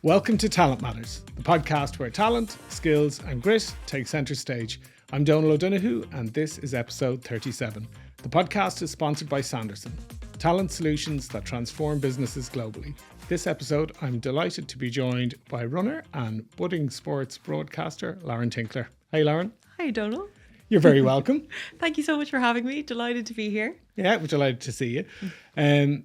Welcome to Talent Matters, the podcast where talent, skills and grit take centre stage. I'm Donal O'Donoghue and this is episode 37. The podcast is sponsored by Sanderson, talent solutions that transform businesses globally. This episode, I'm delighted to be joined by runner and budding sports broadcaster, Lauren Tinkler. Hey, Lauren. Hi, Donal. You're very welcome. Thank you so much for having me. Delighted to be here. Yeah, we're delighted to see you.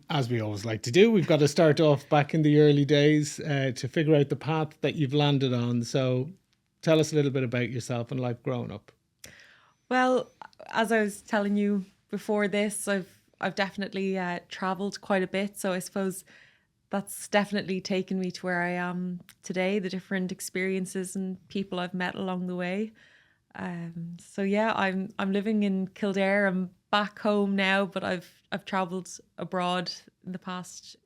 As we always like to do, we've got to start off back in the early days to figure out the path that you've landed on. So tell us a little bit about yourself and life growing up. Well, as I was telling you before this, I've definitely travelled quite a bit. So I suppose that's definitely taken me to where I am today, the different experiences and people I've met along the way. So yeah, I'm living in Kildare. I'm back home now, but I've travelled abroad in the past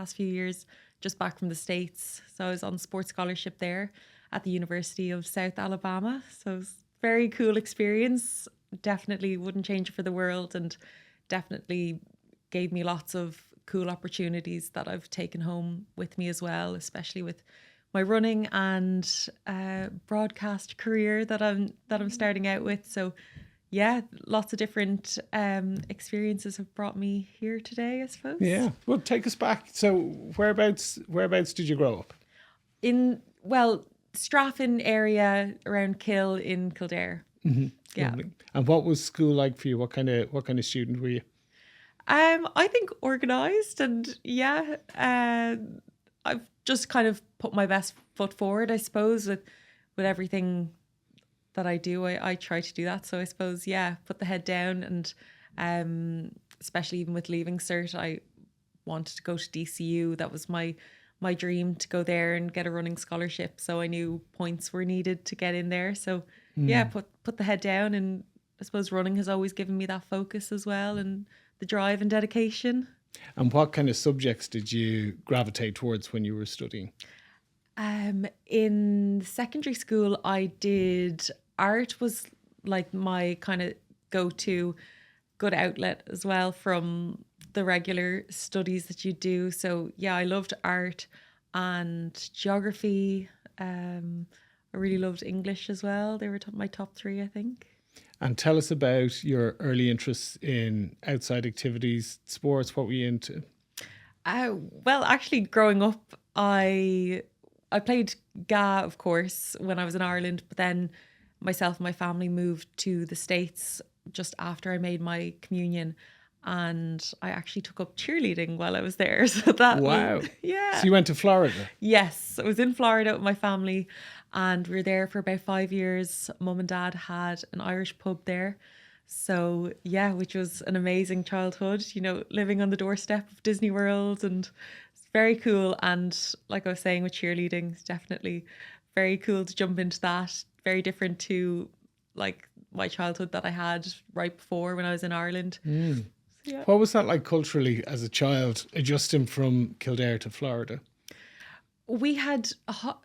few years, just back from the States. So I was on sports scholarship there at the University of South Alabama. So it was a very cool experience. Definitely wouldn't change it for the world, and definitely gave me lots of cool opportunities that I've taken home with me as well, especially with my running and broadcast career that I'm starting out with. So yeah, lots of different experiences have brought me here today, I suppose. Yeah. Well, take us back. So whereabouts did you grow up? Straffin area around Kill in Kildare. Mm-hmm. Yeah. Lovely. And what was school like for you? What kind of student were you? I think organised, and yeah, I've just kind of put my best foot forward, I suppose, with everything that I do. I try to do that. So I suppose, yeah, put the head down, and especially even with leaving cert, I wanted to go to DCU. That was my dream, to go there and get a running scholarship. So I knew points were needed to get in there. So yeah, put the head down, and I suppose running has always given me that focus as well, and the drive and dedication. And what kind of subjects did you gravitate towards when you were studying? In secondary school, I did art, was like my kind of go-to good outlet as well from the regular studies that you do. So yeah, I loved art and geography. I really loved English as well. They were my top three, I think. And tell us about your early interests in outside activities, sports. What were you into? Well, actually, growing up, I played GA, of course, when I was in Ireland, but then myself and my family moved to the States just after I made my communion, and I actually took up cheerleading while I was there. So wow. Yeah. So you went to Florida? Yes, I was in Florida with my family, and we were there for about 5 years. Mum and Dad had an Irish pub there. So yeah, which was an amazing childhood, living on the doorstep of Disney World, and it's very cool. And like I was saying with cheerleading, it's definitely very cool to jump into that. Very different to like my childhood that I had right before when I was in Ireland. So, yeah. What was that like culturally as a child, adjusting from Kildare to Florida? We had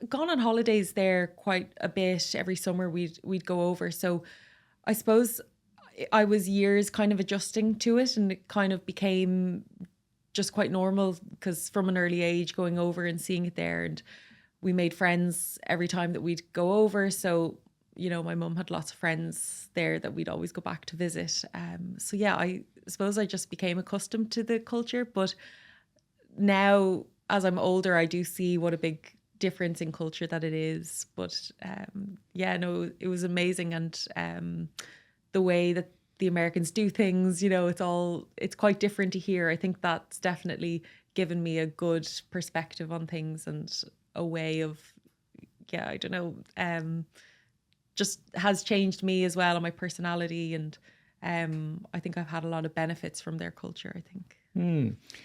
gone on holidays there quite a bit. Every summer we'd go over. So I suppose I was years kind of adjusting to it, and it kind of became just quite normal because from an early age going over and seeing it there, and we made friends every time that we'd go over. So, my mum had lots of friends there that we'd always go back to visit. So yeah, I suppose I just became accustomed to the culture. But now, as I'm older, I do see what a big difference in culture that it is. But it was amazing. And the way that the Americans do things, it's quite different to here. I think that's definitely given me a good perspective on things, and a way of, I don't know, just has changed me as well, and my personality. And I think I've had a lot of benefits from their culture, I think.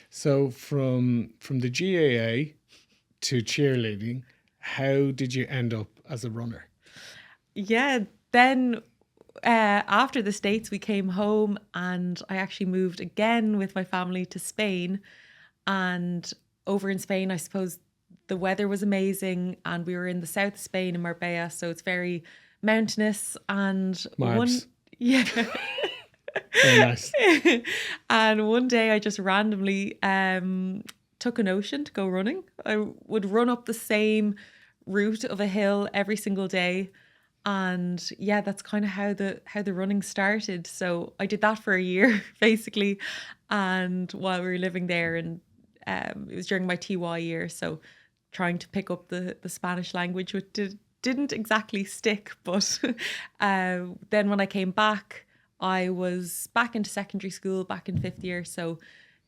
So from the GAA to cheerleading, how did you end up as a runner? Yeah, then after the States, we came home, and I actually moved again with my family to Spain. And over in Spain, I suppose the weather was amazing, and we were in the south of Spain in Marbella, so it's very mountainous. And yeah. Very nice. And one day I just randomly took a notion to go running. I would run up the same route of a hill every single day. And yeah, that's kind of how the running started. So I did that for a year basically. And while we were living there, and it was during my TY year, so trying to pick up the Spanish language, which didn't exactly stick. But then when I came back, I was back into secondary school, back in 5th year. So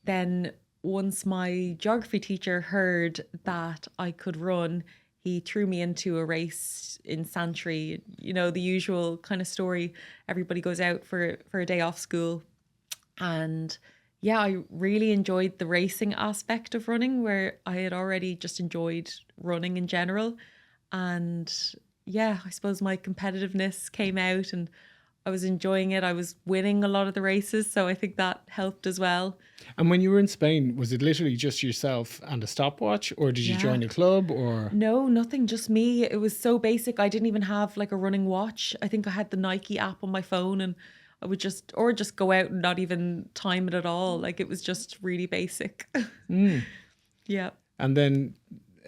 then once my geography teacher heard that I could run, he threw me into a race in Santry. You know, the usual kind of story. Everybody goes out for a day off school. And yeah, I really enjoyed the racing aspect of running, where I had already just enjoyed running in general. And yeah, I suppose my competitiveness came out and I was enjoying it. I was winning a lot of the races, so I think that helped as well. And when you were in Spain, was it literally just yourself and a stopwatch, or did you join a club, or? No, nothing, just me. It was so basic. I didn't even have like a running watch. I think I had the Nike app on my phone, and I would just go out and not even time it at all. Like, it was just really basic. Yeah. And then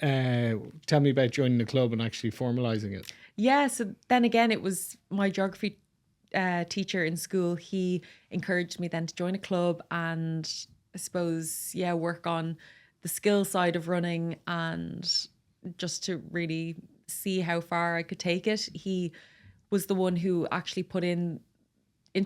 tell me about joining the club and actually formalizing it. Yeah, so then again, it was my geography teacher in school. He encouraged me then to join a club and I suppose, work on the skill side of running and just to really see how far I could take it. He was the one who actually put into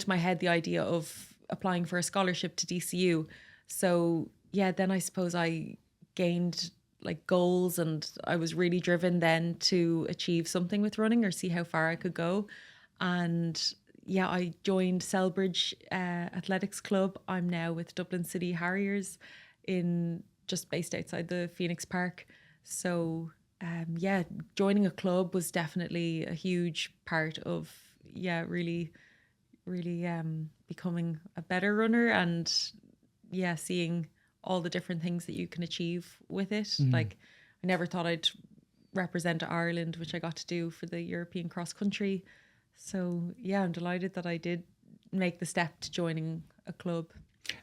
my head the idea of applying for a scholarship to DCU. So yeah, then I suppose I gained like goals, and I was really driven then to achieve something with running or see how far I could go. And yeah, I joined Selbridge Athletics Club. I'm now with Dublin City Harriers, just based outside the Phoenix Park. So joining a club was definitely a huge part of really becoming a better runner, and seeing all the different things that you can achieve with it. Like, I never thought I'd represent Ireland, which I got to do for the European cross country. So yeah, I'm delighted that I did make the step to joining a club.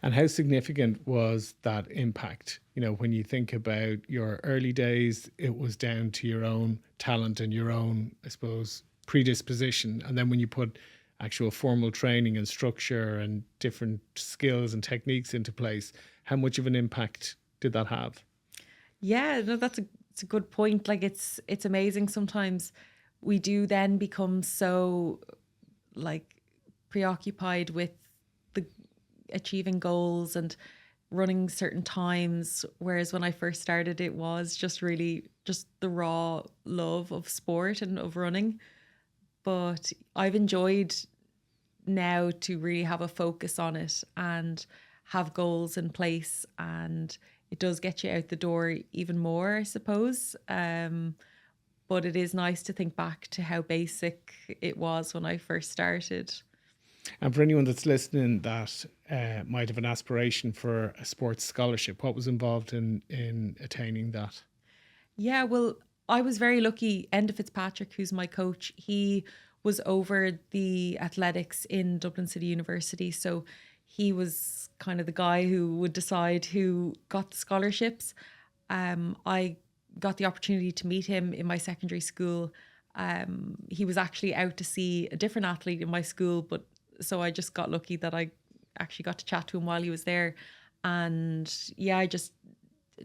And how significant was that impact? You know, when you think about your early days, it was down to your own talent and your own, I suppose, predisposition. And then when you put actual formal training and structure and different skills and techniques into place, how much of an impact did that have? Yeah, no, it's a good point. Like, it's amazing sometimes. We do then become so like preoccupied with the achieving goals and running certain times. Whereas when I first started, it was just really just the raw love of sport and of running. But I've enjoyed now to really have a focus on it and have goals in place, and it does get you out the door even more, I suppose. But it is nice to think back to how basic it was when I first started. And for anyone that's listening that might have an aspiration for a sports scholarship, what was involved in attaining that? Yeah, well, I was very lucky. Enda Fitzpatrick, who's my coach, he was over the athletics in Dublin City University. So he was kind of the guy who would decide who got the scholarships. I got the opportunity to meet him in my secondary school. He was actually out to see a different athlete in my school, but so I just got lucky that I actually got to chat to him while he was there. And yeah, I just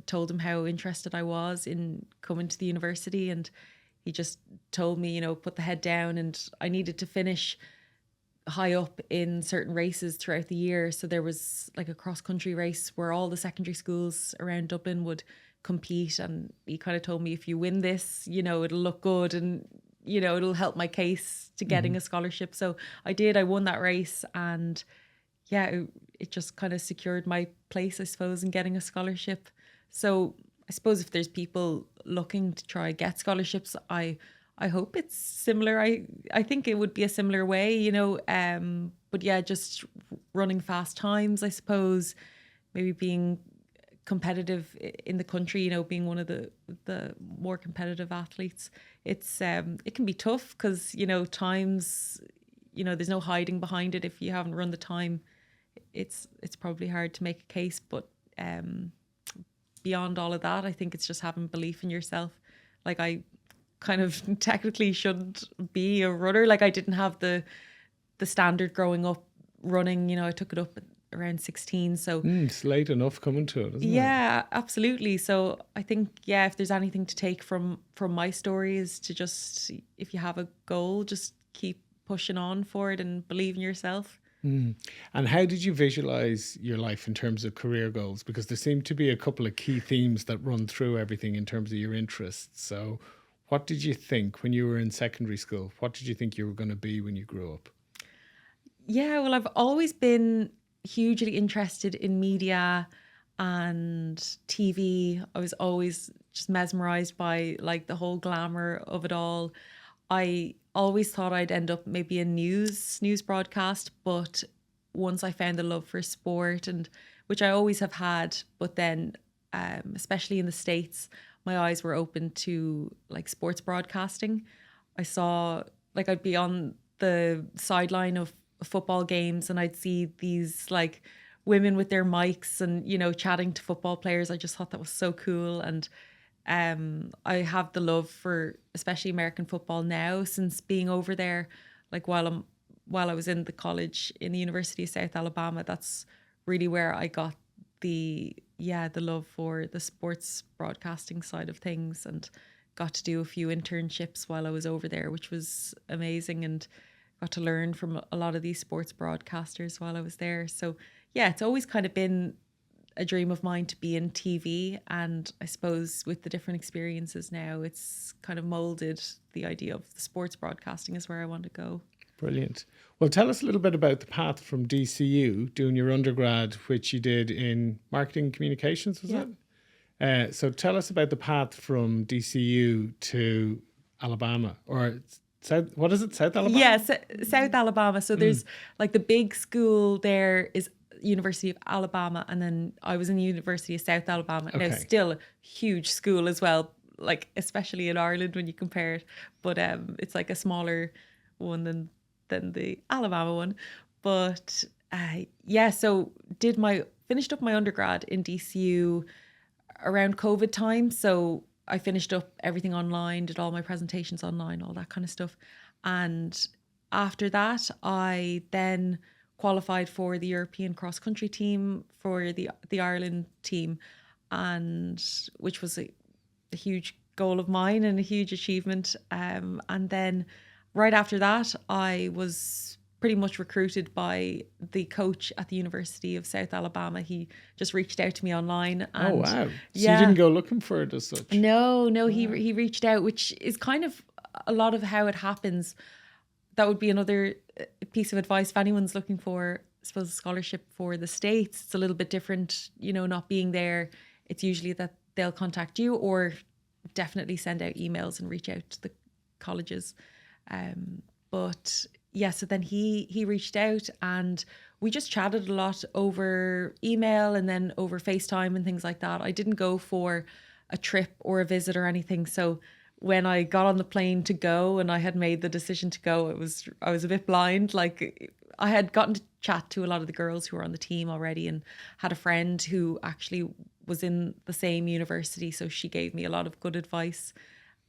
told him how interested I was in coming to the university, and he just told me, you know, put the head down, and I needed to finish high up in certain races throughout the year. So there was like a cross country race where all the secondary schools around Dublin would compete, and he kind of told me, if you win this, you know, it'll look good and, you know, it'll help my case to getting a scholarship. So I won that race, and yeah, it just kind of secured my place, I suppose, in getting a scholarship. So I suppose if there's people looking to try get scholarships, I hope it's similar. I think it would be a similar way, you know, but yeah, just running fast times, I suppose, maybe being competitive in the country, you know, being one of the more competitive athletes. It's it can be tough because, you know, times, you know, there's no hiding behind it. If you haven't run the time, it's probably hard to make a case, but beyond all of that, I think it's just having belief in yourself. Like, I kind of technically shouldn't be a runner. Like, I didn't have the standard growing up running. You know, I took it up at around 16. So It's late enough coming to it, isn't it? yeah, absolutely. So I think, yeah, if there's anything to take from my story is to just, if you have a goal, just keep pushing on for it and believe in yourself. And how did you visualize your life in terms of career goals? Because there seem to be a couple of key themes that run through everything in terms of your interests. So what did you think when you were in secondary school? What did you think you were going to be when you grew up? Yeah, well, I've always been hugely interested in media and TV. I was always just mesmerized by like the whole glamour of it all. I always thought I'd end up maybe in news broadcast, but once I found the love for sport, and which I always have had, but then especially in the States, my eyes were open to like sports broadcasting. I saw, like, I'd be on the sideline of football games and I'd see these like women with their mics and, you know, chatting to football players. I just thought that was so cool. And I have the love for especially American football now since being over there. Like while I was in the college in the University of South Alabama, that's really where I got the love for the sports broadcasting side of things, and got to do a few internships while I was over there, which was amazing, and got to learn from a lot of these sports broadcasters while I was there. So yeah, it's always kind of been a dream of mine to be in TV, and I suppose with the different experiences now, it's kind of molded the idea of the sports broadcasting is where I want to go. Brilliant. Well, tell us a little bit about the path from DCU, doing your undergrad, which you did in marketing communications, was it? So tell us about the path from DCU to Alabama, or South, what is it, South Alabama? Yeah, South Alabama. So there's like the big school there is University of Alabama, and then I was in the University of South Alabama. Okay. Now, still a huge school as well, like especially in Ireland when you compare it, but it's like a smaller one than the Alabama one. But so finished up my undergrad in DCU around COVID time. So I finished up everything online, did all my presentations online, all that kind of stuff. And after that, I then qualified for the European cross country team for the Ireland team, and which was a huge goal of mine and a huge achievement. And then right after that, I was pretty much recruited by the coach at the University of South Alabama. He just reached out to me online. And oh, wow. So you didn't go looking for it as such? No, he reached out, which is kind of a lot of how it happens. That would be another piece of advice if anyone's looking for, I suppose, a scholarship for the States. It's a little bit different, you know, not being there. It's usually that they'll contact you, or definitely send out emails and reach out to the colleges. But yeah, so then he reached out and we just chatted a lot over email and then over FaceTime and things like that. I didn't go for a trip or a visit or anything. So when I got on the plane to go and I had made the decision to go, I was a bit blind. Like, I had gotten to chat to a lot of the girls who were on the team already, and had a friend who actually was in the same university. So she gave me a lot of good advice.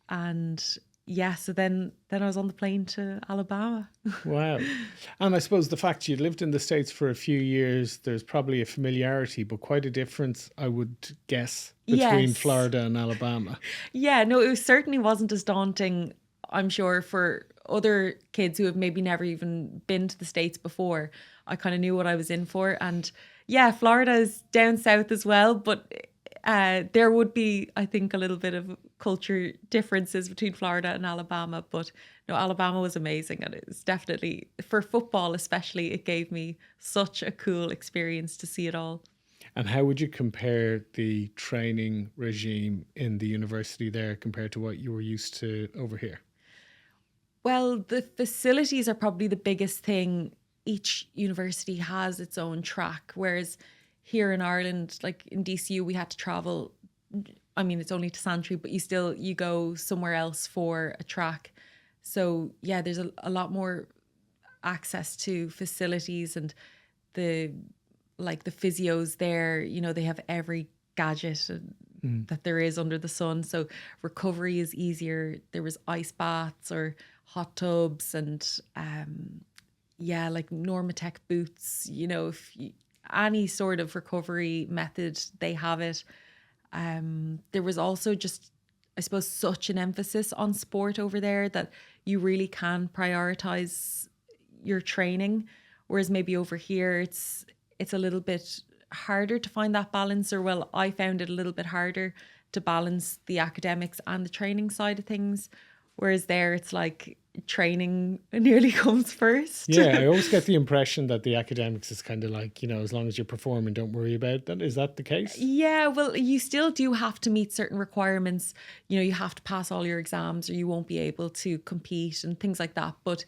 And yeah, so then I was on the plane to Alabama. Wow. And I suppose the fact you lived in the States for a few years, there's probably a familiarity, but quite a difference, I would guess, between Yes. Florida and Alabama. Yeah, no, it certainly wasn't as daunting, I'm sure, for other kids who have maybe never even been to the States before. I kind of knew what I was in for. And yeah, Florida is down south as well, but there would be, I think, a little bit of culture differences between Florida and Alabama. But no, Alabama was amazing, and it was definitely, for football especially, it gave me such a cool experience to see it all. And how would you compare the training regime in the university there compared to what you were used to over here? Well, the facilities are probably the biggest thing. Each university has its own track, whereas here in Ireland, like in DCU, we had to travel. I mean, it's only to Santry, but you go somewhere else for a track. So yeah, there's a lot more access to facilities, and the physios there, you know, they have every gadget that there is under the sun. So recovery is easier. There was ice baths or hot tubs and like Normatec boots, if any sort of recovery method, they have it. There was also just, I suppose, such an emphasis on sport over there that you really can prioritize your training. Whereas maybe over here, it's a little bit harder to find that balance, or well, I found it a little bit harder to balance the academics and the training side of things. Whereas there, it's like training nearly comes first. Yeah, I always get the impression that the academics is kind of like, as long as you're performing, don't worry about that. Is that the case? Yeah, well, you still do have to meet certain requirements. You have to pass all your exams or you won't be able to compete and things like that. But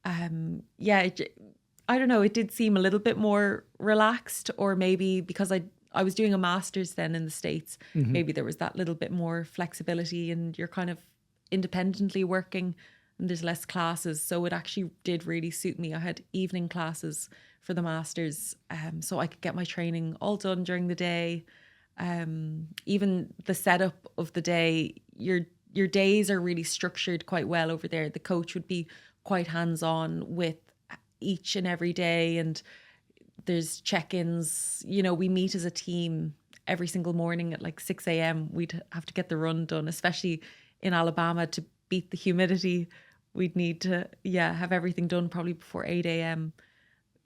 I don't know, it did seem a little bit more relaxed, or maybe because I was doing a master's then in the States, maybe there was that little bit more flexibility and you're kind of independently working and there's less classes. So it actually did really suit me. I had evening classes for the master's, so I could get my training all done during the day. Even the setup of the day, your days are really structured quite well over there. The coach would be quite hands-on with each and every day, and there's check-ins. We meet as a team every single morning at like 6 a.m. We'd have to get the run done, especially in Alabama, to beat the humidity. We'd need to have everything done probably before 8 a.m.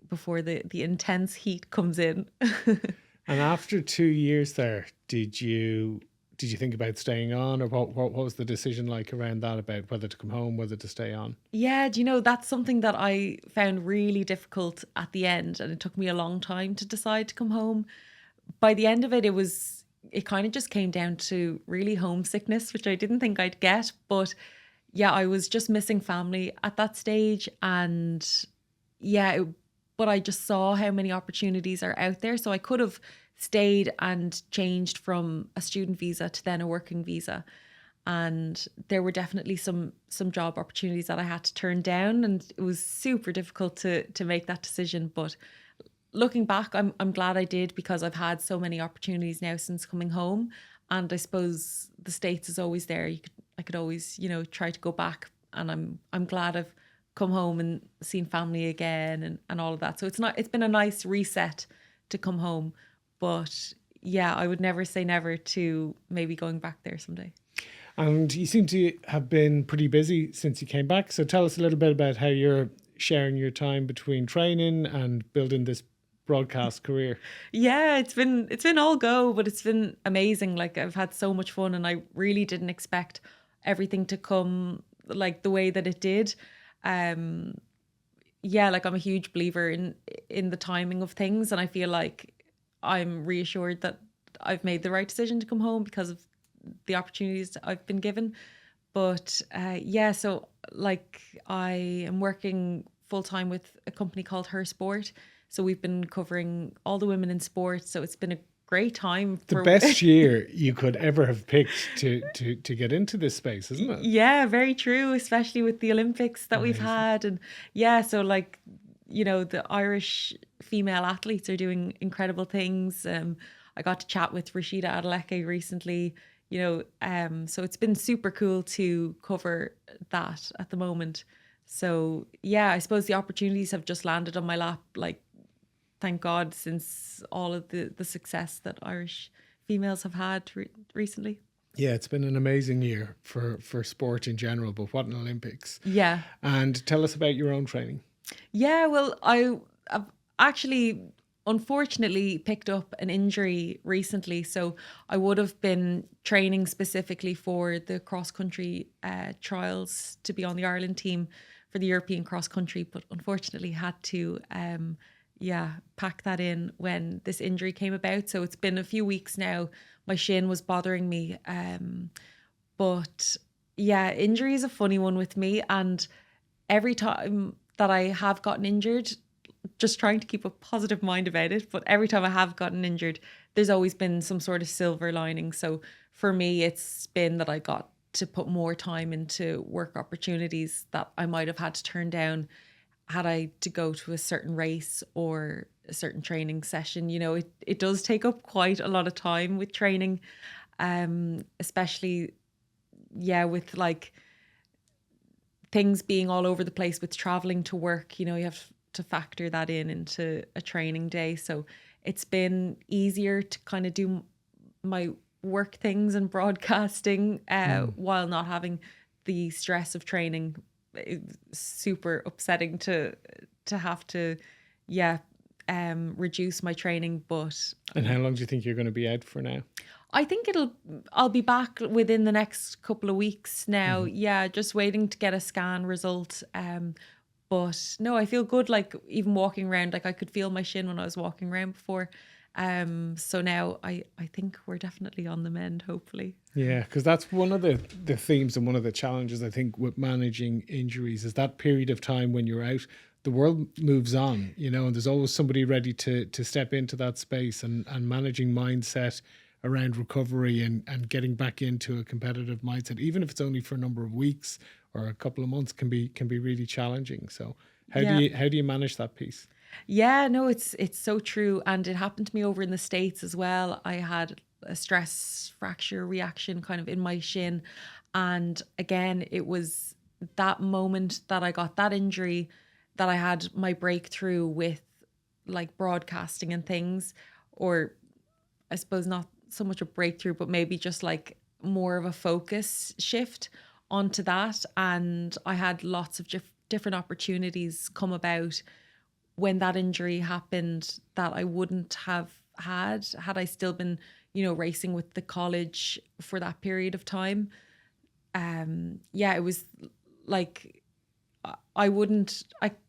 before the intense heat comes in. And after 2 years there, did you think about staying on, or what was the decision like around that, about whether to come home, whether to stay on? Yeah, that's something that I found really difficult at the end, and it took me a long time to decide to come home. By the end of it, it kind of just came down to really homesickness, which I didn't think I'd get. But yeah, I was just missing family at that stage. And but I just saw how many opportunities are out there. So I could have stayed and changed from a student visa to then a working visa. And there were definitely some job opportunities that I had to turn down. And it was super difficult to make that decision. But looking back, I'm glad I did, because I've had so many opportunities now since coming home. And I suppose the States is always there. I could always, try to go back. And I'm glad I've come home and seen family again and all of that. So it's been a nice reset to come home. But yeah, I would never say never to maybe going back there someday. And you seem to have been pretty busy since you came back. So tell us a little bit about how you're sharing your time between training and building this broadcast career. Yeah, it's been all go, but it's been amazing. Like, I've had so much fun, and I really didn't expect everything to come like the way that it did. Like, I'm a huge believer in the timing of things, and I feel like I'm reassured that I've made the right decision to come home because of the opportunities I've been given. But so like, I am working full time with a company called Her Sport. So we've been covering all the women in sports. So it's been a great time. The best year you could ever have picked to get into this space, isn't it? Yeah, very true, especially with the Olympics that we've had. And so like, the Irish female athletes are doing incredible things. I got to chat with Rashida Adeleke recently, so it's been super cool to cover that at the moment. So yeah, I suppose the opportunities have just landed on my lap, like, thank God, since all of the success that Irish females have had recently. Yeah, it's been an amazing year for sport in general, but what an Olympics. Yeah. And tell us about your own training. Yeah, well, I've actually unfortunately picked up an injury recently. So I would have been training specifically for the cross-country trials to be on the Ireland team for the European cross-country, but unfortunately had to pack that in when this injury came about. So it's been a few weeks now. My shin was bothering me. But yeah, injury is a funny one with me. And every time that I have gotten injured, just trying to keep a positive mind about it, but every time I have gotten injured, there's always been some sort of silver lining. So for me, it's been that I got to put more time into work opportunities that I might have had to turn down had I to go to a certain race or a certain training session. You know, it does take up quite a lot of time with training, especially, with like things being all over the place with traveling to work. You know, you have to factor that into a training day. So it's been easier to kind of do my work things and broadcasting while not having the stress of training. It's super upsetting to have to reduce my training. But And how long do you think you're going to be out for now? I think I'll be back within the next couple of weeks now. Yeah, just waiting to get a scan result. But no, I feel good. Like even walking around, like I could feel my shin when I was walking around before. So now I think we're definitely on the mend, hopefully. Yeah, because that's one of the themes and one of the challenges, I think, with managing injuries is that period of time when you're out, the world moves on, you know, and there's always somebody ready to step into that space, and managing mindset around recovery and getting back into a competitive mindset, even if it's only for a number of weeks or a couple of months, can be really challenging. So how do you manage that piece? Yeah, no, it's so true. And it happened to me over in the States as well. I had a stress fracture reaction kind of in my shin. And again, it was that moment that I got that injury that I had my breakthrough with like broadcasting and things, or I suppose not so much a breakthrough, but maybe just like more of a focus shift onto that. And I had lots of different opportunities come about when that injury happened that I wouldn't have had I still been, you know, racing with the college for that period of time. It was like I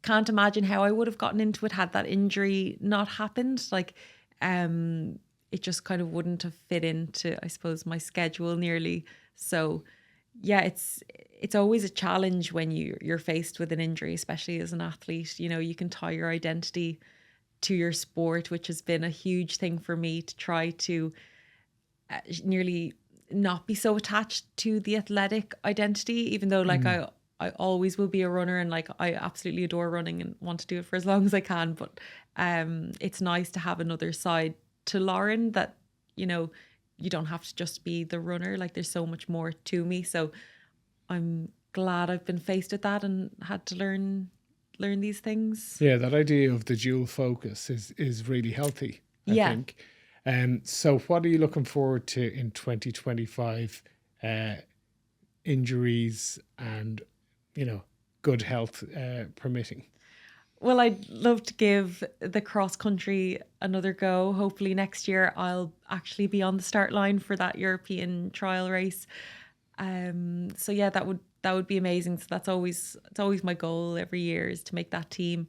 can't imagine how I would have gotten into it had that injury not happened. Like it just kind of wouldn't have fit into, I suppose, my schedule nearly. So yeah, it's always a challenge when you're faced with an injury, especially as an athlete. You know, you can tie your identity to your sport, which has been a huge thing for me to try to nearly not be so attached to the athletic identity, even though like I always will be a runner, and like I absolutely adore running and want to do it for as long as I can. But it's nice to have another side to Lauren that, you know, you don't have to just be the runner. Like there's so much more to me. So I'm glad I've been faced with that and had to learn these things. Yeah, that idea of the dual focus is really healthy, I think. So what are you looking forward to in 2025? Injuries and, you know, good health permitting. Well, I'd love to give the cross country another go. Hopefully next year I'll actually be on the start line for that European trial race. So yeah, that would be amazing. So it's always my goal every year is to make that team,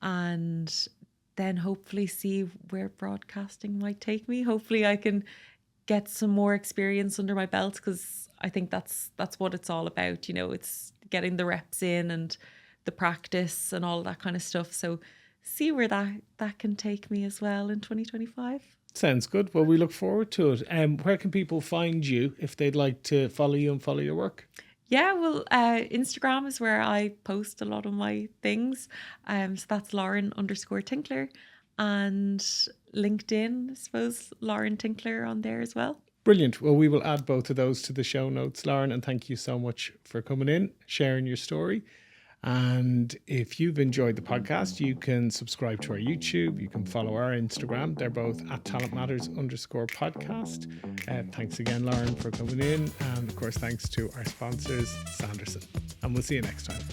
and then hopefully see where broadcasting might take me. Hopefully I can get some more experience under my belt, because I think that's what it's all about. You know, it's getting the reps in and the practice and all that kind of stuff. So see where that can take me as well in 2025. Sounds good. Well, we look forward to it. Where can people find you if they'd like to follow you and follow your work? Yeah, well, Instagram is where I post a lot of my things. So that's Lauren_Tinkler, and LinkedIn, I suppose, Lauren Tinkler on there as well. Brilliant. Well, we will add both of those to the show notes, Lauren, and thank you so much for coming in, sharing your story. And if you've enjoyed the podcast, you can subscribe to our YouTube. You can follow our Instagram. They're both at talentmatters_podcast. Thanks again, Lauren, for coming in. And of course, thanks to our sponsors, Sanderson. And we'll see you next time.